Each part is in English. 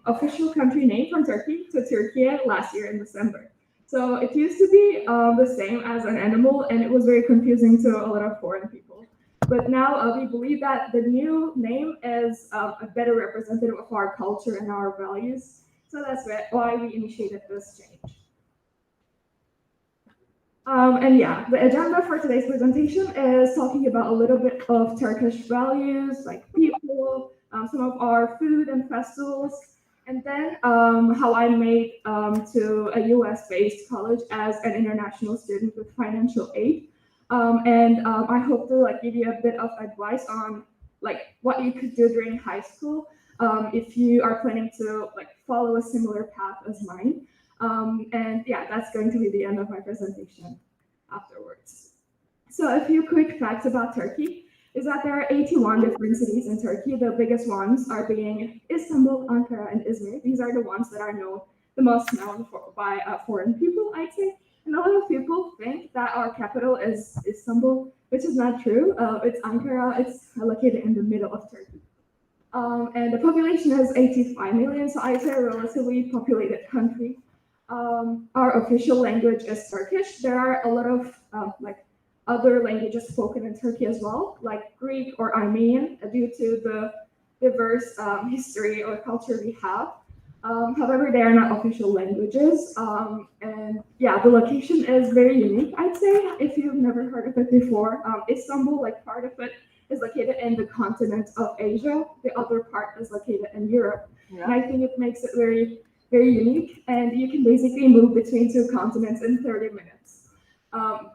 official country name from Turkey to Turkey last year in December. So it used to be the same as an animal, and it was very confusing to a lot of foreign people. But now we believe that the new name is a better representative of our culture and our values. So that's why we initiated this change. And yeah, the agenda for today's presentation is talking about a little bit of Turkish values, like people, some of our food and festivals, and then how I made to a US-based college as an international student with financial aid. And I hope to give you a bit of advice on what you could do during high school if you are planning to follow a similar path as mine. And yeah, that's going to be the end of my presentation afterwards. So a few quick facts about Turkey is that there are 81 different cities in Turkey. The biggest ones are being Istanbul, Ankara, and Izmir. These are the ones that are the most known by foreign people, I'd say. And a lot of people think that our capital is Istanbul, which is not true. It's Ankara. It's located in the middle of Turkey. And the population is 85 million, so I'd say a relatively populated country. Our official language is Turkish. There are a lot of other languages spoken in Turkey as well, like Greek or Armenian, due to the diverse history or culture we have. However, they are not official languages. And yeah, the location is very unique, I'd say, if you've never heard of it before. Istanbul, part of it is located in the continent of Asia. The other part is located in Europe. Yeah. And I think it makes it very, very unique. And you can basically move between two continents in 30 minutes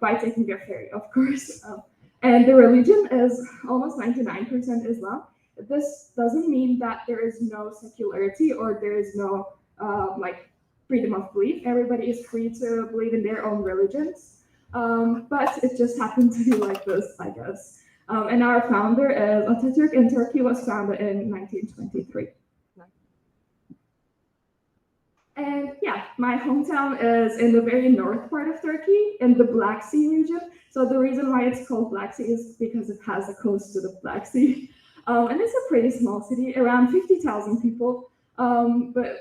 by taking a ferry, of course. And the religion is almost 99% Islam. This doesn't mean that there is no secularity or there is no freedom of belief. Everybody is free to believe in their own religions, but it just happened to be like this, I guess. And our founder is Atatürk, and Turkey was founded in 1923. And yeah, my hometown is in the very north part of Turkey, in the Black Sea region. So the reason why it's called Black Sea is because it has a coast to the Black Sea. And it's a pretty small city, around 50,000 people,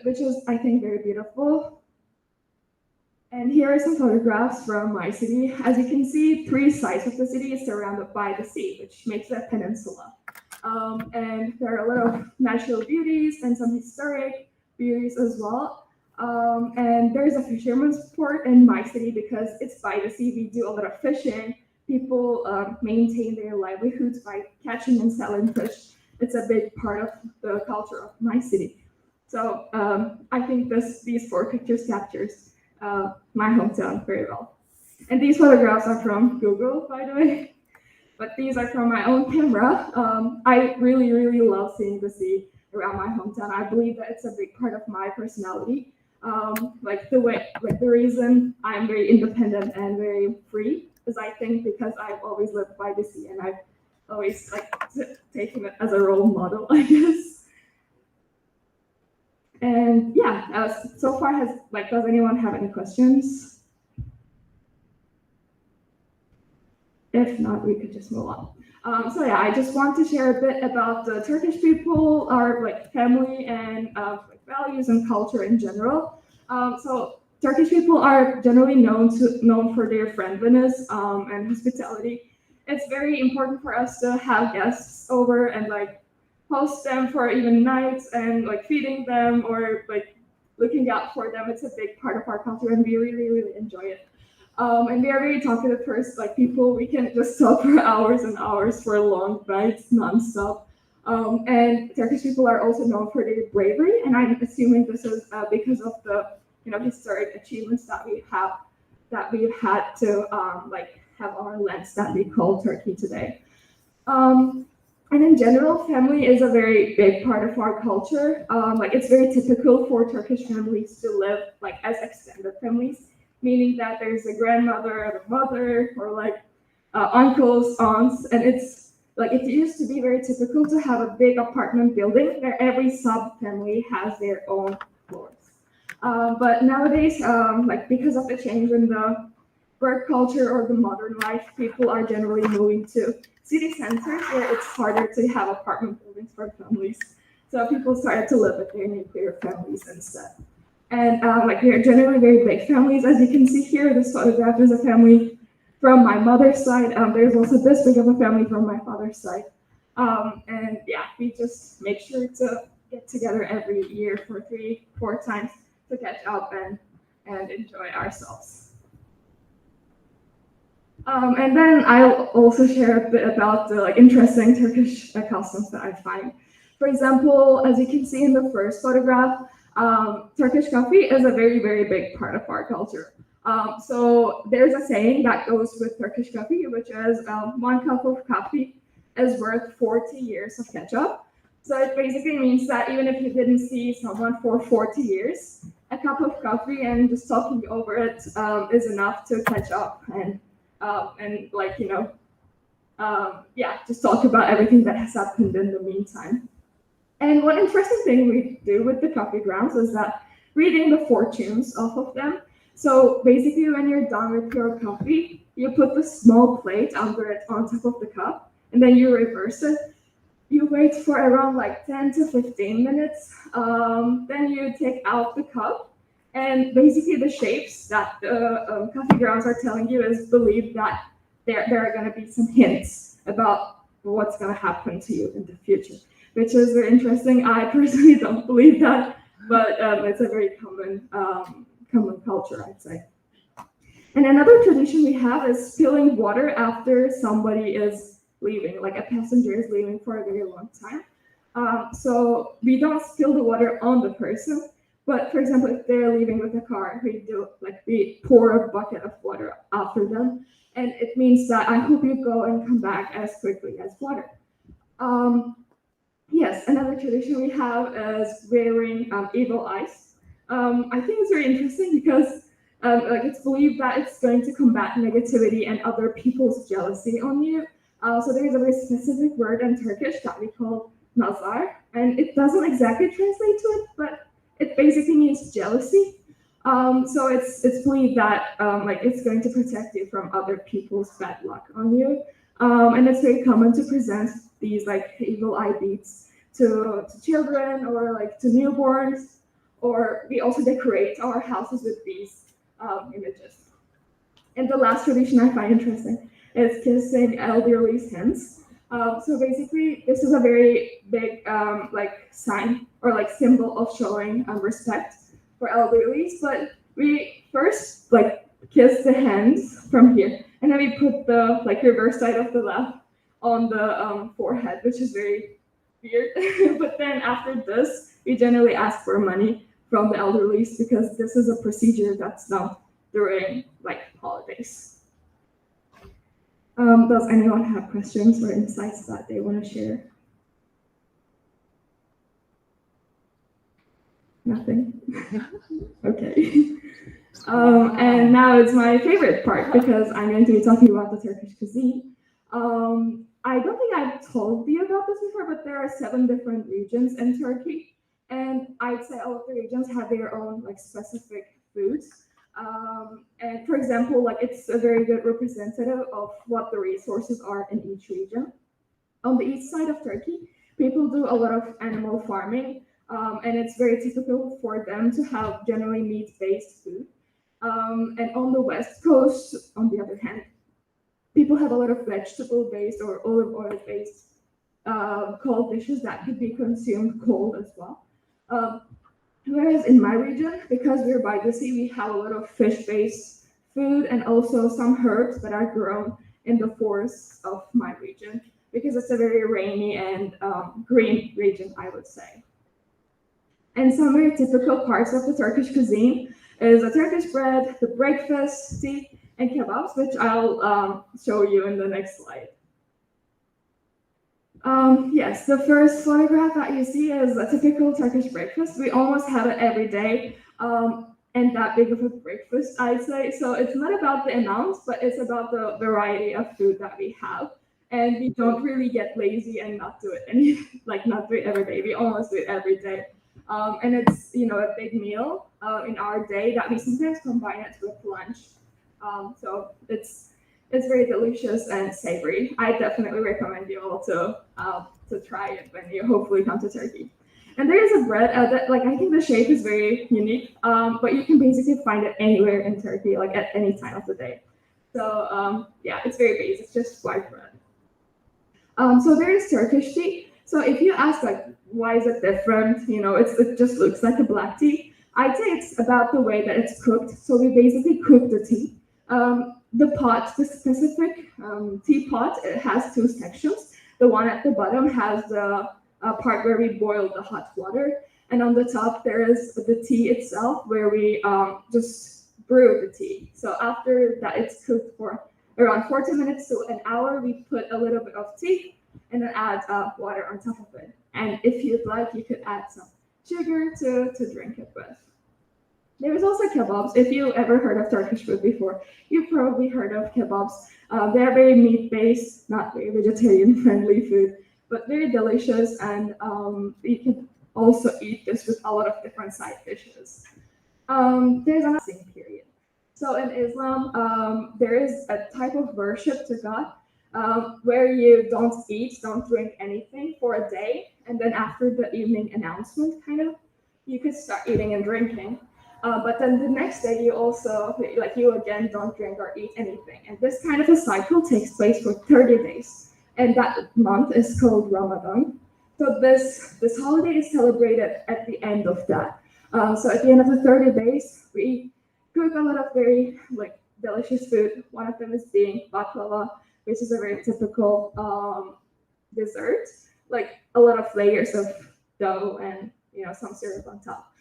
which is, I think, very beautiful. And here are some photographs from my city. As you can see, 3 sides of the city is surrounded by the sea, which makes it a peninsula. And there are a lot of natural beauties and some historic beauties as well. And there's a fisherman's port in my city because it's by the sea. We do a lot of fishing. People maintain their livelihoods by catching and selling fish. It's a big part of the culture of my city. So I think these 4 pictures captures my hometown very well. And these photographs are from Google, by the way, but these are from my own camera. I really, really love seeing the sea around my hometown. I believe that it's a big part of my personality. The reason I'm very independent and very free is I think because I've always lived by the sea and I've always taken it as a role model, I guess. And yeah, so far does anyone have any questions? If not, we could just move on. So yeah, I just want to share a bit about the Turkish people, our family and values and culture in general. So Turkish people are generally known for their friendliness and hospitality. It's very important for us to have guests over and host them for even nights and feeding them or looking out for them. It's a big part of our culture and we really, really enjoy it. And we are very talkative people. We can just talk for hours and hours for long nights, nonstop. And Turkish people are also known for their bravery, and I'm assuming this is because of the historic achievements that we've had to have our lands that we call Turkey today. And in general, family is a very big part of our culture. It's very typical for Turkish families to live as extended families, meaning that there's a grandmother, a mother, or uncles, aunts, and it's it used to be very typical to have a big apartment building where every sub-family has their own floors. But nowadays, because of the change in the work culture or the modern life, people are generally moving to city centers where it's harder to have apartment buildings for families. So people started to live with their nuclear families instead. And like they're generally very big families. As you can see here, this photograph is a family from my mother's side. There's also this big of a family from my father's side. And yeah, we just make sure to get together every year for 3-4 times to catch up and enjoy ourselves. And then I'll also share a bit about the interesting Turkish customs that I find. For example, as you can see in the first photograph, Turkish coffee is a very, very big part of our culture. So there's a saying that goes with Turkish coffee, which is 1 cup of coffee is worth 40 years of ketchup. So it basically means that even if you didn't see someone for 40 years, a cup of coffee and just talking over it is enough to catch up and just talk about everything that has happened in the meantime. And one interesting thing we do with the coffee grounds is that reading the fortunes off of them. So basically, when you're done with your coffee, you put the small plate under it on top of the cup, and then you reverse it. You wait for around 10 to 15 minutes. Then you take out the cup, and basically the shapes that the coffee grounds are telling you is believed that there are going to be some hints about what's going to happen to you in the future, which is very interesting. I personally don't believe that, but it's a very common culture, I'd say. And another tradition we have is spilling water after somebody is leaving, like a passenger is leaving for a very long time. So we don't spill the water on the person, but for example, if they're leaving with a car, we pour a bucket of water after them, and it means that I hope you go and come back as quickly as water. Yes, another tradition we have is wearing evil eyes. I think it's very interesting because it's believed that it's going to combat negativity and other people's jealousy on you. So there is a very specific word in Turkish that we call nazar, and it doesn't exactly translate to it, but it basically means jealousy. So it's believed that it's going to protect you from other people's bad luck on you. And it's very common to present these evil eye beads to children or to newborns, or we also decorate our houses with these images. And the last tradition I find interesting is kissing elderly's hands. So basically, this is a very big sign or symbol of showing respect for elderlies. But we first kiss the hands from here, and then we put the reverse side of the left on the forehead, which is very weird. But then after this, we generally ask for money from the elderlies because this is a procedure that's done during holidays. Does anyone have questions or insights that they want to share? Nothing? Okay. And now it's my favorite part because I'm going to be talking about the Turkish cuisine. I don't think I've told you about this before, but there are 7 different regions in Turkey. And I'd say all of the regions have their own specific foods. And for example, it's a very good representative of what the resources are in each region. On the east side of Turkey, people do a lot of animal farming, and it's very typical for them to have generally meat-based food. And on the west coast, on the other hand, people have a lot of vegetable-based or olive oil-based cold dishes that could be consumed cold as well. Whereas in my region, because we're by the sea, we have a lot of fish-based food and also some herbs that are grown in the forests of my region because it's a very rainy and green region, I would say. And some very typical parts of the Turkish cuisine is a Turkish bread, the breakfast, tea, and kebabs, which I'll show you in the next slide. Yes, the first photograph that you see is a typical Turkish breakfast. We almost have it every day, and that big of a breakfast, I'd say. So it's not about the amount, but it's about the variety of food that we have. And we don't really get lazy and not do it not do it every day. We almost do it every day. And it's a big meal in our day that we sometimes combine it with lunch. So it's very delicious and savory. I definitely recommend you all to try it when you hopefully come to Turkey. And there is a bread that, like, I think the shape is very unique, but you can basically find it anywhere in Turkey, like at any time of the day. So yeah, it's very basic, just white bread. So there is Turkish tea. So if you ask like why is it different, it just looks like a black tea. I'd say it's about the way that it's cooked. So we basically cook the tea. The specific tea pot, it has two sections. The one at the bottom has the part where we boil the hot water, and on the top there is the tea itself where we just brew the tea. So after that, it's cooked for around 40 minutes to an hour. We put a little bit of tea and then add water on top of it. And if you'd like, you could add some sugar to drink it with. There's also kebabs. If you ever heard of Turkish food before, you've probably heard of kebabs. They're very meat-based, not very vegetarian-friendly food, but very delicious. And you can also eat this with a lot of different side dishes. There's a fasting period. So in Islam, there is a type of worship to God where you don't eat, don't drink anything for a day, and then after the evening announcement, you could start eating and drinking. But then the next day, you also, you again, don't drink or eat anything. And this kind of a cycle takes place for 30 days. And that month is called Ramadan. So this holiday is celebrated at the end of that. So at the end of the 30 days, we cook a lot of very delicious food. One of them is being baklava, which is a very typical dessert, like a lot of layers of dough and some syrup on top.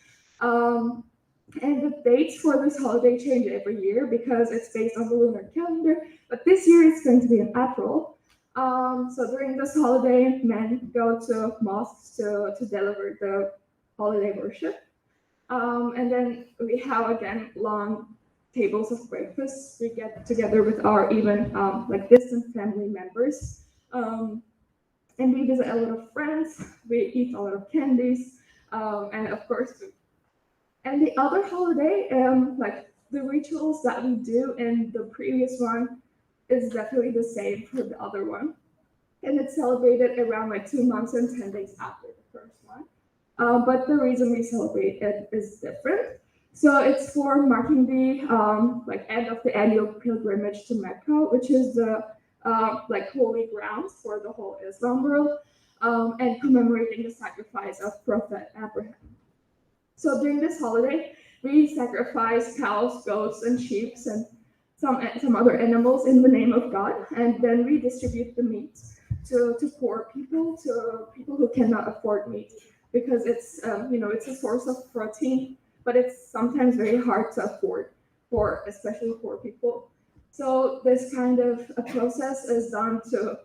And the dates for this holiday change every year because it's based on the lunar calendar. But this year it's going to be in April. So during this holiday, men go to mosques to deliver the holiday worship. And then we have again long tables of breakfast. We get together with our even distant family members. And we visit a lot of friends. We eat a lot of candies. And of course, and the other holiday, the rituals that we do in the previous one is definitely the same for the other one. And it's celebrated around 2 months and 10 days after the first one. But the reason we celebrate it is different. So it's for marking the end of the annual pilgrimage to Mecca, which is the holy grounds for the whole Islam world, and commemorating the sacrifice of Prophet Abraham. So during this holiday, we sacrifice cows, goats, and sheep, and some other animals in the name of God, and then we distribute the meat to poor people, to people who cannot afford meat, because it's it's a source of protein, but it's sometimes very hard to afford for especially poor people. So this kind of a process is done to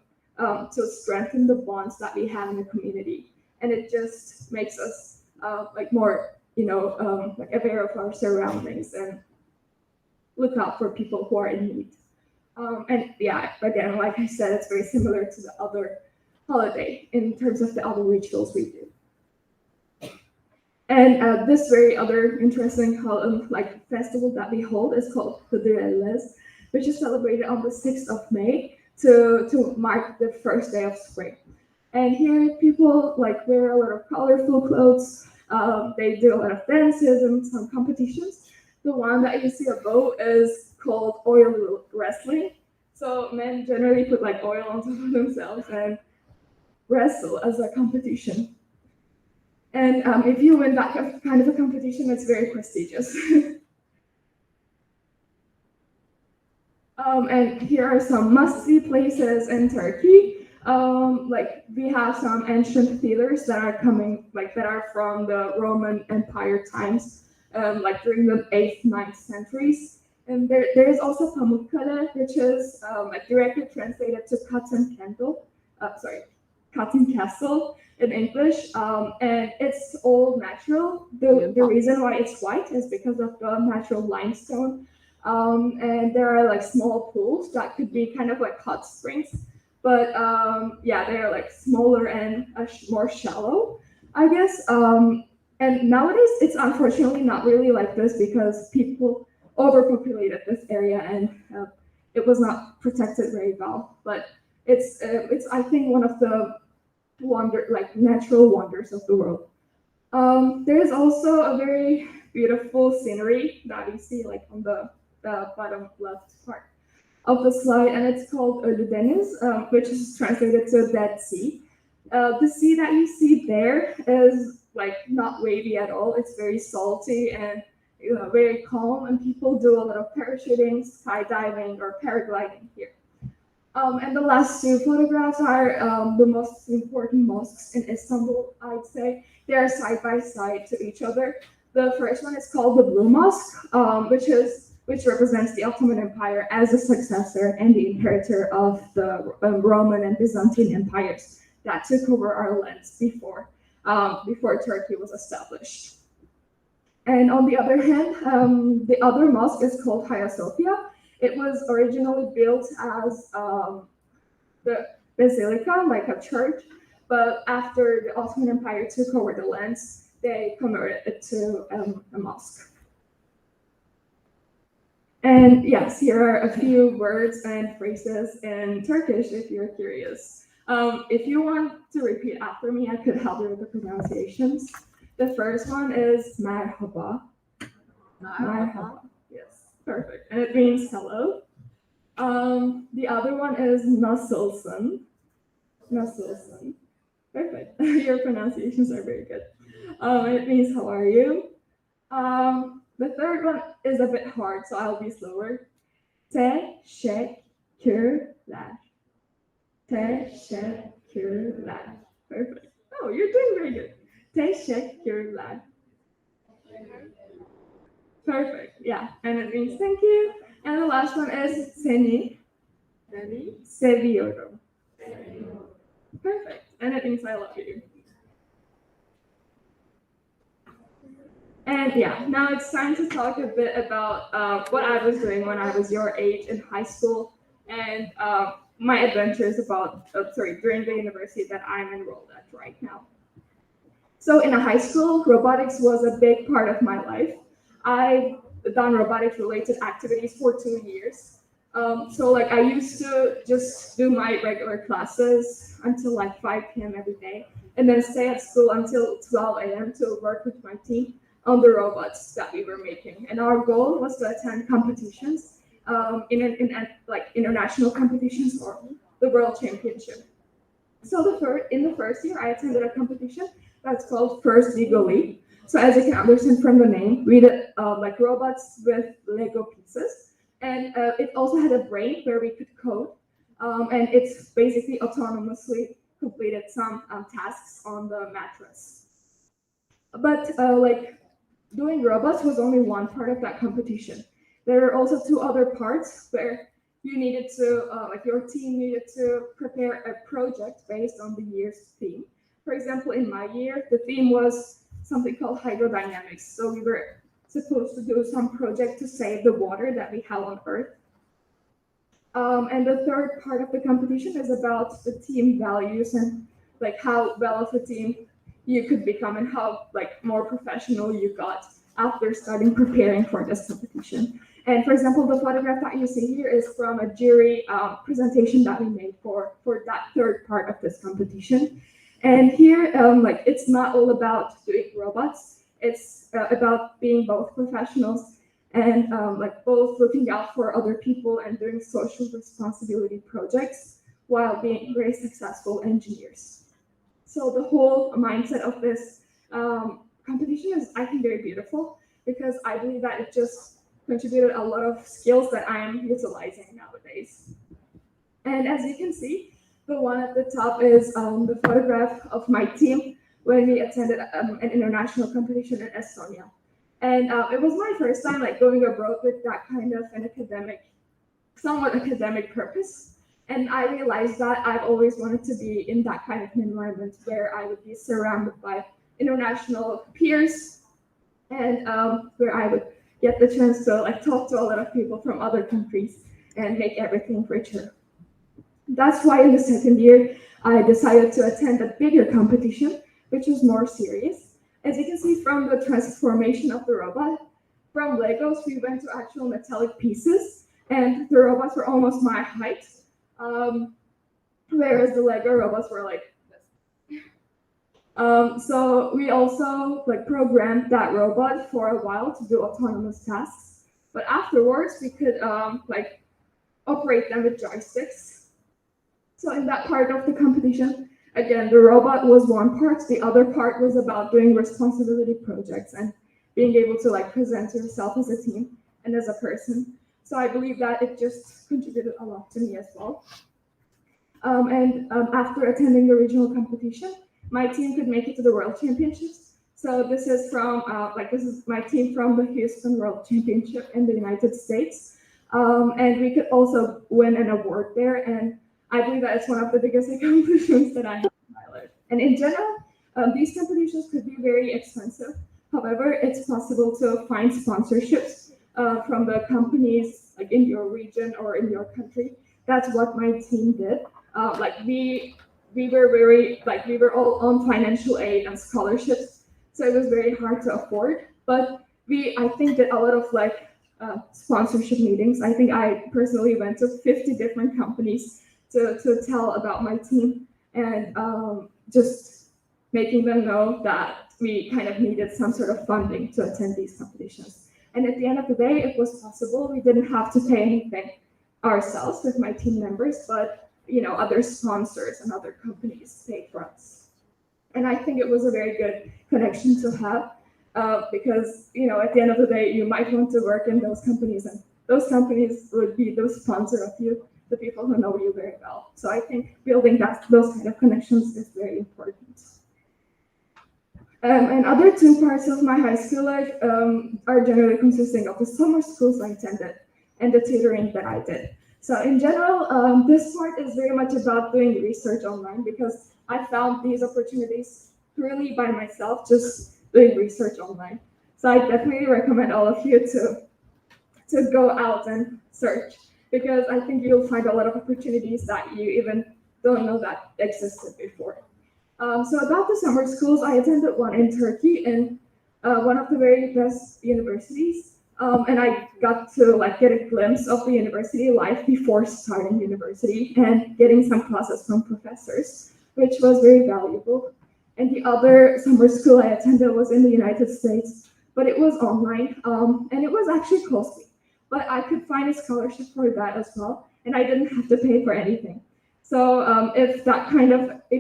strengthen the bonds that we have in the community, and it just makes us more aware of our surroundings and look out for people who are in need. And yeah, again, like I said, it's very similar to the other holiday in terms of the other rituals we do. And this very other interesting festival that we hold is called Hıdrellez, which is celebrated on the 6th of May to mark the first day of spring. And here people wear a lot of colorful clothes. They do a lot of dances and some competitions. The one that you see above is called oil wrestling. So men generally put oil on top of themselves and wrestle as a competition. And if you win that kind of a competition, it's very prestigious. And here are some must-see places in Turkey. We have some ancient theaters that are that are from the Roman Empire times, during the 8th, 9th centuries. And there is also Pamukkale, which is directly translated to Cotton Castle in English. And it's all natural. The reason why it's white is because of the natural limestone. And there are small pools that could be kind of hot springs. But they are smaller and more shallow, I guess. And nowadays, it's unfortunately not really like this because people overpopulated this area and it was not protected very well. But it's I think one of the natural wonders of the world. There is also a very beautiful scenery that you see like on the bottom left part of the slide, and it's called Ölüdeniz, which is translated to Dead Sea. The sea that you see there is like not wavy at all. It's very salty and very calm, and people do a lot of parachuting, skydiving, or paragliding here. And the last two photographs are the most important mosques in Istanbul, I'd say. They are side by side to each other. The first one is called the Blue Mosque, which represents the Ottoman Empire as the successor and the inheritor of the Roman and Byzantine empires that took over our lands before Turkey was established. And on the other hand, the other mosque is called Hagia Sophia. It was originally built as the basilica, like a church, but after the Ottoman Empire took over the lands, they converted it to a mosque. And yes, here are a few words and phrases in Turkish if you're curious. If you want to repeat after me, I could help you with the pronunciations. The first one is merhaba. Merhaba. Yes, perfect. And it means hello. The other one is nasılsın. Nasılsın. Perfect. Your pronunciations are very good. It means how are you? The third one is a bit hard, so I'll be slower. Teşekkürler. Teşekkürler. Perfect. Oh, you're doing very good. Teşekkürler. Perfect. Yeah, and it means thank you. And the last one is seni seviyorum. Perfect. And it means I love you. And yeah, now it's time to talk a bit about what I was doing when I was your age in high school and my adventures during the university that I'm enrolled at right now. So in high school, robotics was a big part of my life. I've done robotics related activities for 2 years. So like I used to just do my regular classes until like 5 p.m. every day, and then stay at school until 12 a.m. to work with my team on the robots that we were making. And our goal was to attend competitions in international competitions or the World Championship. So in the first year, I attended a competition that's called First Lego League. So as you can understand from the name, we did like robots with Lego pieces. And it also had a brain where we could code. And it's basically autonomously completed some tasks on the mattress. But like doing robots was only one part of that competition. There were also 2 other parts where you needed to, like your team needed to prepare a project based on the year's theme. For example, in my year, the theme was something called hydrodynamics. So we were supposed to do some project to save the water that we have on Earth. And the third part of the competition is about the team values and like how well of a team you could become and how like more professional you got after starting preparing for this competition. And for example, the photograph that you see here is from a jury presentation that we made for that third part of this competition. And here, like it's not all about doing robots. It's about being both professionals and like both looking out for other people and doing social responsibility projects while being very successful engineers. So the whole mindset of this competition is, I think, very beautiful because I believe that it just contributed a lot of skills that I am utilizing nowadays. And as you can see, the one at the top is the photograph of my team when we attended an international competition in Estonia. And it was my first time like going abroad with that kind of an somewhat academic purpose. And I realized that I've always wanted to be in that kind of an environment where I would be surrounded by international peers and where I would get the chance to like talk to a lot of people from other countries and make everything richer. That's why in the second year, I decided to attend a bigger competition, which was more serious. As you can see from the transformation of the robot, from Legos, we went to actual metallic pieces, and the robots were almost my height, whereas the Lego robots were like this. So we also like programmed that robot for a while to do autonomous tasks, but afterwards we could like operate them with joysticks. So in that part of the competition, again, the robot was one part. The other part was about doing responsibility projects and being able to like present yourself as a team and as a person. So I believe that it just contributed a lot to me as well. After attending the regional competition, my team could make it to the World Championships. So this is from this is my team from the Houston World Championship in the United States, and we could also win an award there. And I believe that it's one of the biggest accomplishments that I have in my life. And in general, these competitions could be very expensive. However, it's possible to find sponsorships from the companies like in your region or in your country. That's what my team did. We were all on financial aid and scholarships, so it was very hard to afford. But I think did a lot of sponsorship meetings. I think I personally went to 50 different companies to tell about my team and just making them know that we kind of needed some sort of funding to attend these competitions. And at the end of the day, it was possible. We didn't have to pay anything ourselves with my team members, but other sponsors and other companies paid for us. And I think it was a very good connection to have because at the end of the day, you might want to work in those companies, and those companies would be the sponsor of you, the people who know you very well. So I think building those kind of connections is very important. And other two parts of my high school life are generally consisting of the summer schools I attended and the tutoring that I did. So in general, this part is very much about doing research online because I found these opportunities purely by myself, just doing research online. So I definitely recommend all of you to go out and search because I think you'll find a lot of opportunities that you even don't know that existed before. So about the summer schools, I attended one in Turkey in one of the very best universities. And I got to get a glimpse of the university life before starting university and getting some classes from professors, which was very valuable. And the other summer school I attended was in the United States, but it was online, and it was actually costly. But I could find a scholarship for that as well, and I didn't have to pay for anything. So if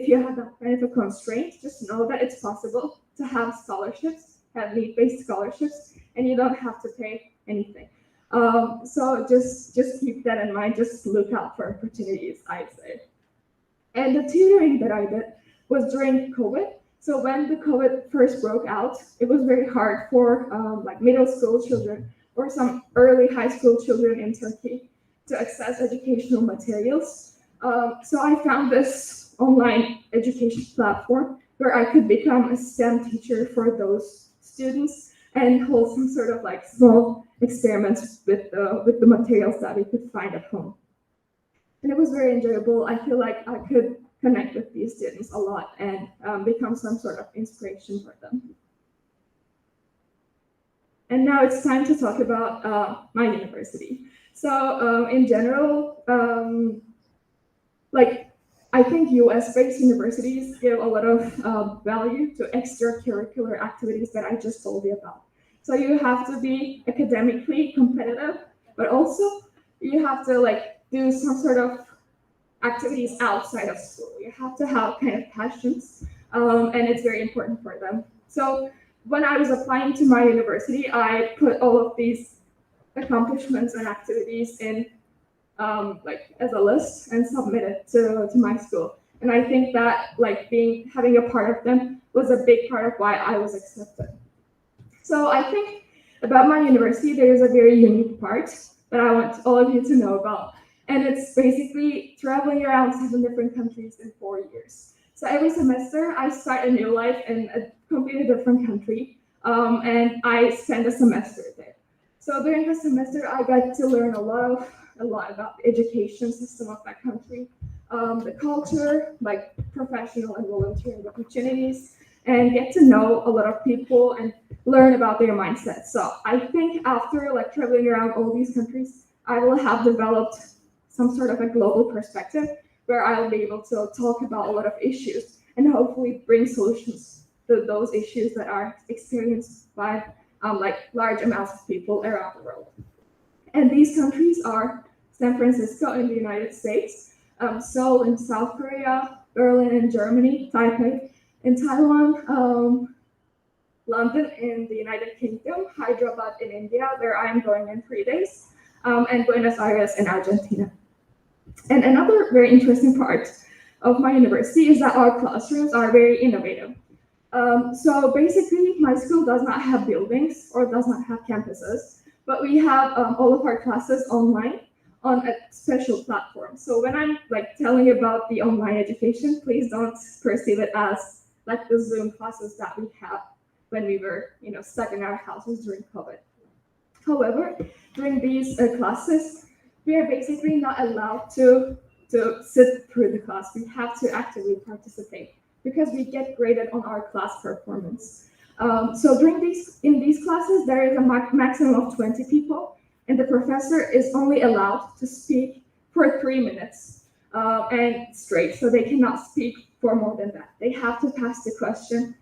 you have that kind of a constraint, just know that it's possible to have scholarships, have need-based scholarships, and you don't have to pay anything. So just keep that in mind. Just look out for opportunities, I'd say. And the tutoring that I did was during COVID. So when the COVID first broke out, it was very hard for middle school children or some early high school children in Turkey to access educational materials. So I found this online education platform where I could become a STEM teacher for those students and hold some sort of small experiments with the materials that we could find at home. And it was very enjoyable. I feel like I could connect with these students a lot and become some sort of inspiration for them. And now it's time to talk about my university. So in general, I think US-based universities give a lot of value to extracurricular activities that I just told you about. So you have to be academically competitive, but also you have to do some sort of activities outside of school. You have to have kind of passions, and it's very important for them. So when I was applying to my university, I put all of these accomplishments and activities in as a list and submit it to my school. And I think that having a part of them was a big part of why I was accepted. So I think about my university, there is a very unique part that I want all of you to know about. And it's basically traveling around 7 different countries in 4 years. So every semester I start a new life in a completely different country, and I spend a semester there. So during the semester, I got to learn a lot about the education system of that country, the culture, professional and volunteering opportunities, and get to know a lot of people and learn about their mindset. So I think after traveling around all these countries, I will have developed some sort of a global perspective where I'll be able to talk about a lot of issues and hopefully bring solutions to those issues that are experienced by like large amounts of people around the world. And these countries are San Francisco in the United States, Seoul in South Korea, Berlin in Germany, Taipei in Taiwan, London in the United Kingdom, Hyderabad in India, where I am going in 3 days, and Buenos Aires in Argentina. And another very interesting part of my university is that our classrooms are very innovative. So basically, my school does not have buildings or does not have campuses, but we have all of our classes online on a special platform. So when I'm like telling you about the online education, please don't perceive it as like the Zoom classes that we had when we were, stuck in our houses during COVID. However, during these classes, we are basically not allowed to sit through the class. We have to actively participate because we get graded on our class performance. So in these classes, there is a maximum of 20 people, and the professor is only allowed to speak for 3 minutes and straight. So they cannot speak for more than that. They have to pass the question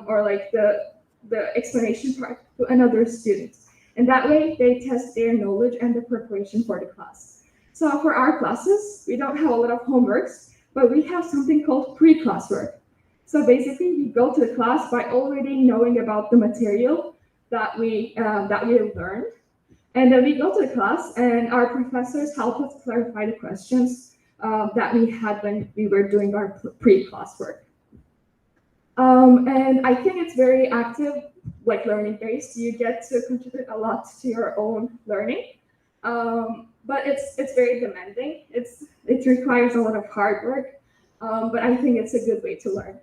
or like the explanation part to another student. And that way they test their knowledge and the preparation for the class. So for our classes, we don't have a lot of homeworks, but we have something called pre-class work. So basically we go to the class by already knowing about the material that we learned. And then we go to the class and our professors help us clarify the questions that we had when we were doing our pre-class work. And I think it's very active, like learning based. You get to contribute a lot to your own learning, but it's very demanding. It requires a lot of hard work, but I think it's a good way to learn.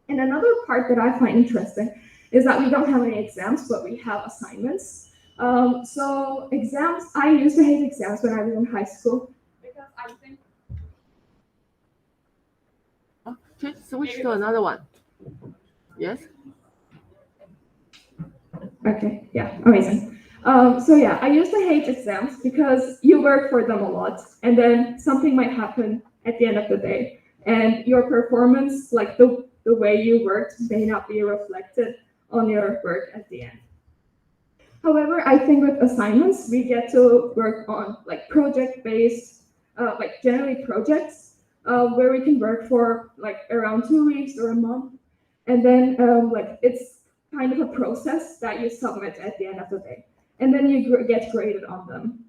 And another part that I find interesting is that we don't have any exams, but we have assignments. So exams, I used to hate exams when I was in high school because I think. Okay, switch to another one. Yes. Okay, yeah, amazing. So yeah, I used to hate exams because you work for them a lot, and then something might happen at the end of the day, and your performance, like the way you worked, may not be reflected on your work at the end. However, I think with assignments, we get to work on like project-based, like generally projects, where we can work for like around 2 weeks or a month. And then like it's kind of a process that you submit at the end of the day. And then you get graded on them.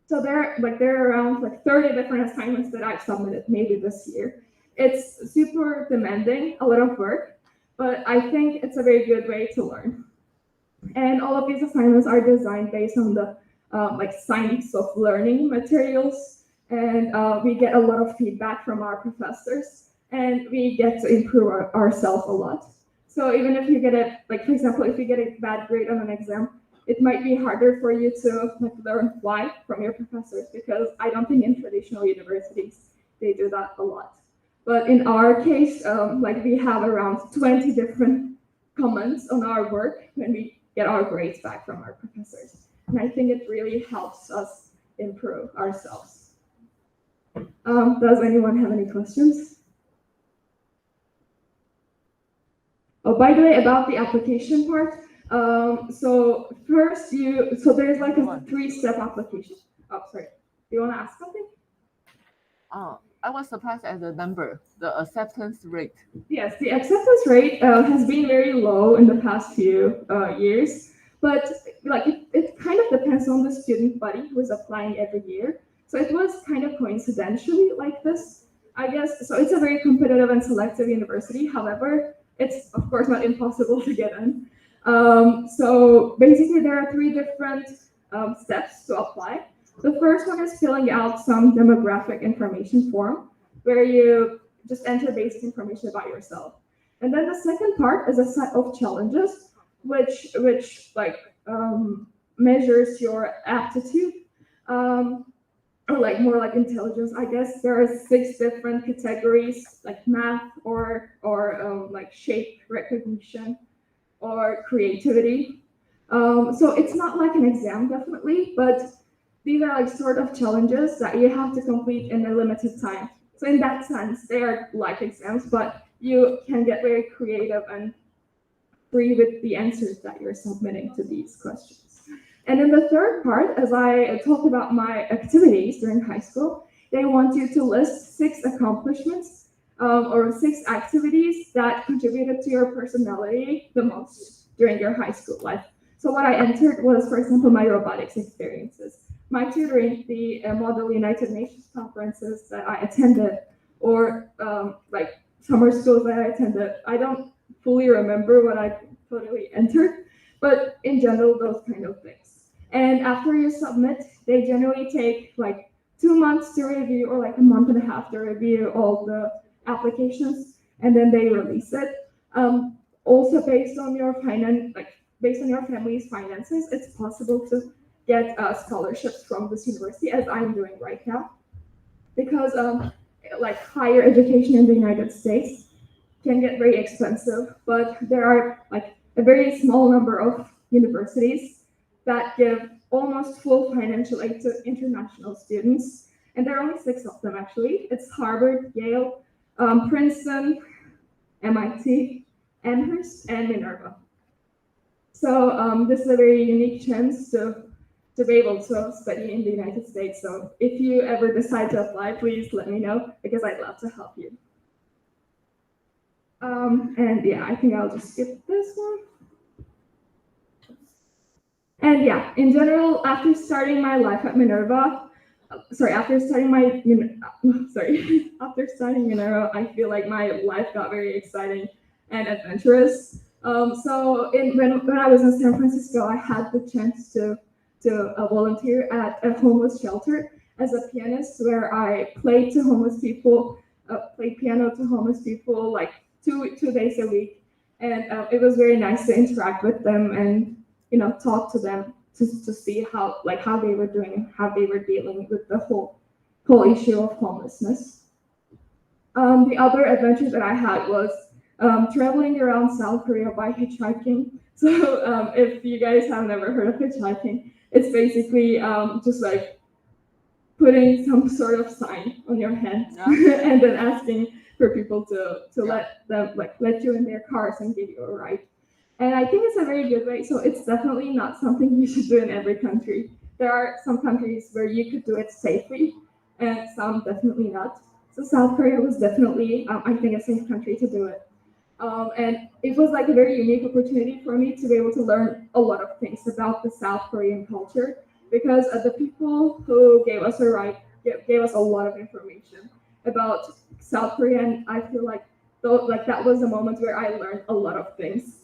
So there are around like 30 different assignments that I've submitted maybe this year. It's super demanding, a lot of work, but I think it's a very good way to learn. And all of these assignments are designed based on the like science of learning materials. And we get a lot of feedback from our professors. And we get to improve ourselves a lot. So even if you get for example, if you get a bad grade on an exam, it might be harder for you to like learn why from your professors, because I don't think in traditional universities they do that a lot. But in our case, like we have around 20 different comments on our work when we get our grades back from our professors. And I think it really helps us improve ourselves. Does anyone have any questions? Oh, by the way, about the application part. So first there's like a 3-step application. Oh, sorry. Do you want to ask something? I was surprised at the number, the acceptance rate. Yes, the acceptance rate has been very low in the past few years, but like it kind of depends on the student body who is applying every year. So it was kind of coincidentally like this, I guess. So it's a very competitive and selective university. However, it's of course not impossible to get in. So basically there are 3 different steps to apply. The first one is filling out some demographic information form where you just enter basic information about yourself. And then the second part is a set of challenges which like measures your aptitude or like more like intelligence, I guess. There are 6 different categories like math or like shape recognition or creativity. So it's not like an exam definitely, but these are like sort of challenges that you have to complete in a limited time. So in that sense, they are like exams, but you can get very creative and free with the answers that you're submitting to these questions. And in the third part, as I talk about my activities during high school, they want you to list 6 accomplishments or 6 activities that contributed to your personality the most during your high school life. So what I entered was, for example, my robotics experiences, my tutoring, the Model United Nations conferences that I attended, or like summer schools that I attended. I don't fully remember what I totally entered, but in general, those kind of things. And after you submit, they generally take like 2 months to review, or like a month and a half to review all the applications, and then they release it. Also, based on your based on your family's finances, it's possible to get scholarships from this university, as I'm doing right now, because like higher education in the United States can get very expensive, but there are like a very small number of universities that give almost full financial aid to international students, and there are only 6 of them actually. It's Harvard, Yale, Princeton, MIT, Amherst, and Minerva. So this is a very unique chance to be able to study in the United States. So if you ever decide to apply, please let me know, because I'd love to help you. And yeah, I think I'll just skip this one. And yeah, in general, after starting my life at Minerva, after starting Minerva, I feel like my life got very exciting and adventurous. So when I was in San Francisco, I had the chance to volunteer at a homeless shelter as a pianist, where I played to homeless people, played piano to homeless people like two days a week, and it was very nice to interact with them and talk to them to see how they were doing and how they were dealing with the whole issue of homelessness. The other adventure that I had was traveling around South Korea by hitchhiking. So if you guys have never heard of hitchhiking, it's basically just like putting some sort of sign on your hand and then asking for people to let you in their cars and give you a ride. And I think it's a very good way. So it's definitely not something you should do in every country. There are some countries where you could do it safely, and some definitely not. So South Korea was definitely, I think, a safe country to do it. And it was like a very unique opportunity for me to be able to learn a lot of things about the South Korean culture, because the people who gave us a ride gave us a lot of information about South Korea, and I feel like that was a moment where I learned a lot of things.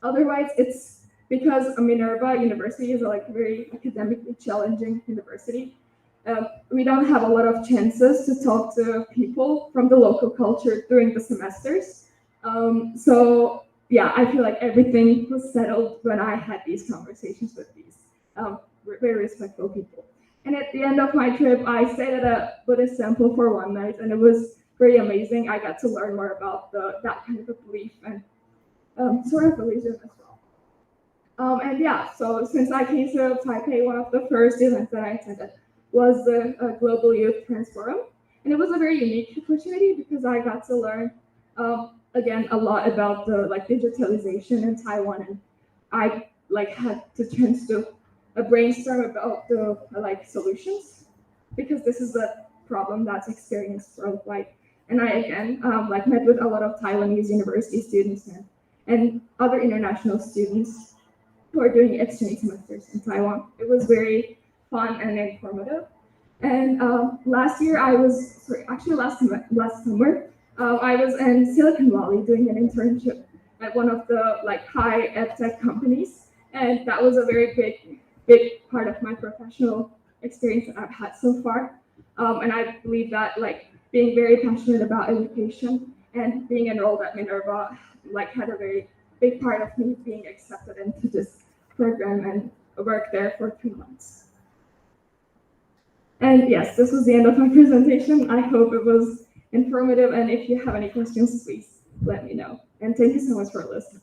Otherwise, it's because Minerva University is a very academically challenging university. We don't have a lot of chances to talk to people from the local culture during the semesters. So yeah, I feel like everything was settled when I had these conversations with these very respectful people. And at the end of my trip, I stayed at a Buddhist temple for 1 night, and it was very amazing. I got to learn more about that kind of a belief and sort of religion as well. And yeah, so since I came to Taipei, one of the first events that I attended was the Global Youth Trans Forum, and it was a very unique opportunity because I got to learn again a lot about the digitalization in Taiwan, and I had the chance to brainstorm about the solutions, because this is a problem that's experienced worldwide. And I again met with a lot of Taiwanese university students and other international students who are doing exchange semesters in Taiwan. It was very fun and informative. And last summer, I was in Silicon Valley doing an internship at one of the high ed tech companies, and that was a very big part of my professional experience that I've had so far. And I believe that being very passionate about education and being enrolled at Minerva had a very big part of me being accepted into this program and work there for 3 months. And yes, this was the end of my presentation. I hope it was informative, and if you have any questions, please let me know. And thank you so much for listening.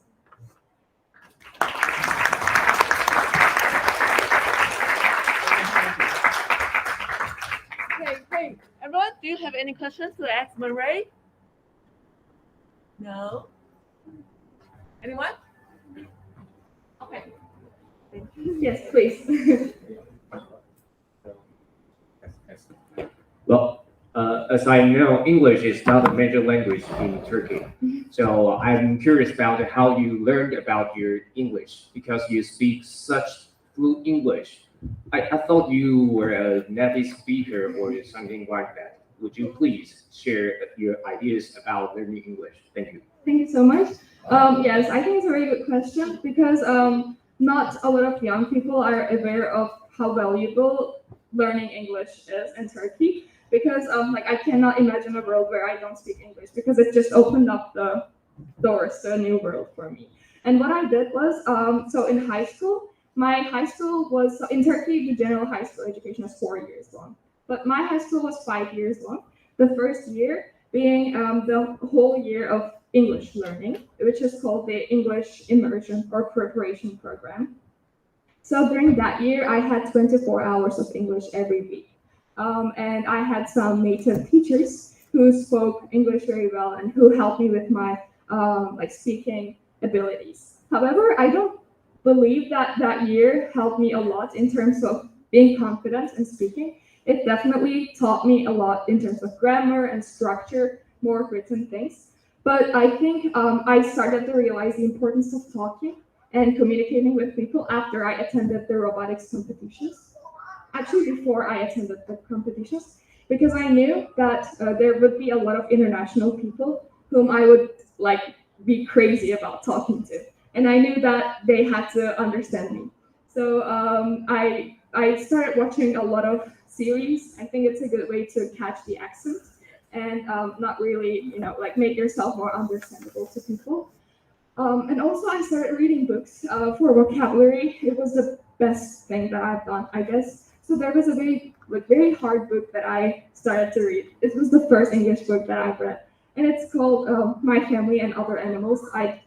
Okay, great. Everyone, do you have any questions to ask Miray? No. Anyone? Okay. Yes, please. Well, as I know, English is not a major language in Turkey. So I'm curious about how you learned about your English because you speak such fluent English. I thought you were a native speaker or something like that. Would you please share your ideas about learning English? Thank you. Thank you so much. Yes, I think it's a very good question because not a lot of young people are aware of how valuable learning English is in Turkey. Because like I cannot imagine a world where I don't speak English because it just opened up the doors to a new world for me. And what I did was so in high school, my high school was in Turkey. The general high school education is 4 years long, but my high school was 5 years long. The first year being the whole year of English learning, which is called the English Immersion or Preparation Program. So during that year, I had 24 hours of English every week. And I had some native teachers who spoke English very well and who helped me with my like speaking abilities. However, I don't believe that that year helped me a lot in terms of being confident in speaking. It definitely taught me a lot in terms of grammar and structure, more written things. But I think I started to realize the importance of talking and communicating with people after I attended the robotics competitions. Actually, before I attended the competitions, because I knew that there would be a lot of international people whom I would like be crazy about talking to, and I knew that they had to understand me. So I started watching a lot of series. I think it's a good way to catch the accent and not really, like make yourself more understandable to people. And also, I started reading books for vocabulary. It was the best thing that I've done, I guess. So there was a very hard book that I started to read. It was the first English book that I've read, and it's called My Family and Other Animals. I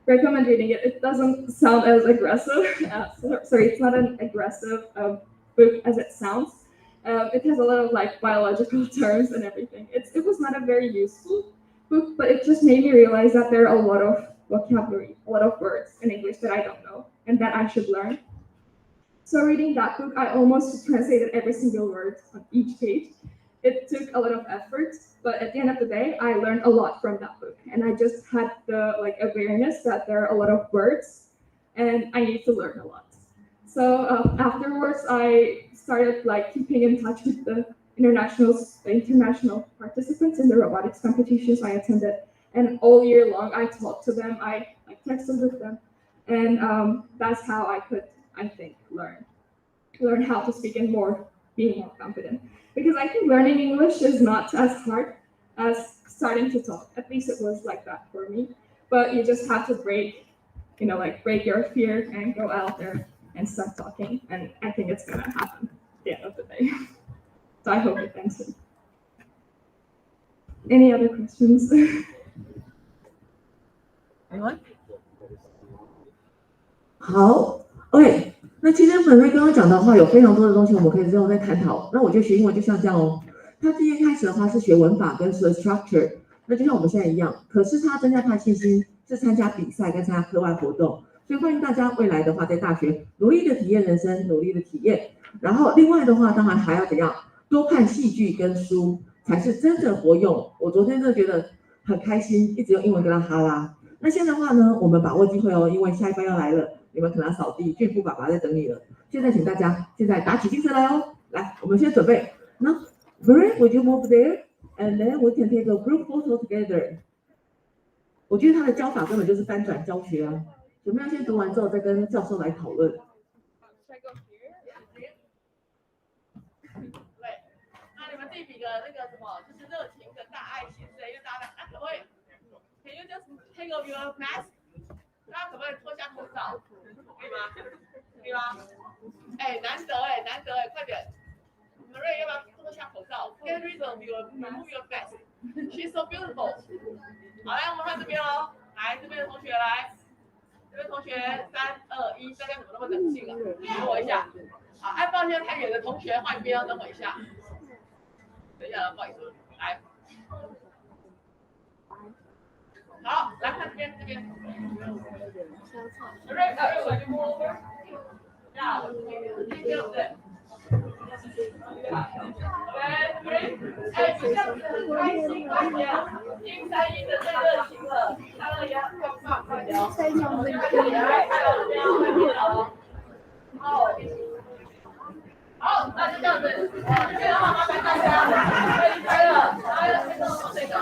recommend reading it. It doesn't sound as aggressive. Sorry, it's not an aggressive book as it sounds. It has a lot of like biological terms and everything. It was not a very useful book, but it just made me realize that there are a lot of vocabulary, a lot of words in English that I don't know and that I should learn. So reading that book, I almost translated every single word on each page. It took a lot of effort, but at the end of the day, I learned a lot from that book, and I just had the like awareness that there are a lot of words, and I need to learn a lot. So afterwards, I started like keeping in touch with the international participants in the robotics competitions I attended, and all year long I talked to them. I like texted with them, and that's how I could, I think, learn how to speak and being more confident. Because I think learning English is not as hard as starting to talk. At least it was like that for me. But you just have to break your fear and go out there and start talking. And I think it's gonna happen at the end of the day. So I hope it answered. Any other questions? Anyone? 好，OK。那其实本瑞刚刚讲的话，有非常多的东西我们可以之后再探讨。那我觉得学英文就像这样哦，他今天开始的话是学文法跟学 structure， 那就像我们现在一样。可是他增加他的信心是参加比赛跟参加课外活动，所以欢迎大家未来的话在大学努力的体验人生，努力的体验。然后另外的话，当然还要怎样，多看戏剧跟书，才是真正活用。我昨天真的觉得很开心，一直用英文跟他哈拉。那现在的话呢，我们把握机会哦，因为下一班要来了。你们可能要扫地，俊夫爸爸在等你了。现在请大家现在打起精神来哦！来，我们先准备。那 Miray, would you move there? And then we can take a group photo together. 我觉得他的教法根本就是翻转教学啊！有没有先读完之后再跟教授来讨论？对，那你们自己比个那个什么，就是热情的大爱心的，因为大家可不可以 ？Can you just take off your mask？ 大家可不可以脱下口罩？可以吗？可以吗？难得快点！文瑞要不要脱下口罩 ？Get rid of your, remove your mask. She's so beautiful. 好，来我们看这边哦，来这边的同学来，这边同学3、2、1，大家怎么那么冷静啊？等我一下。好，哎，抱歉太远的同学换边，等我一下。等一下，不好意思，来。好。这边。Miray, would you move over? Now, keep it up there.哎，这样子很开心，快点！因参与的最热情了，当然也要放快点哦。好，那就这样子，这边的话麻烦大家可以开了，然后要先到睡觉。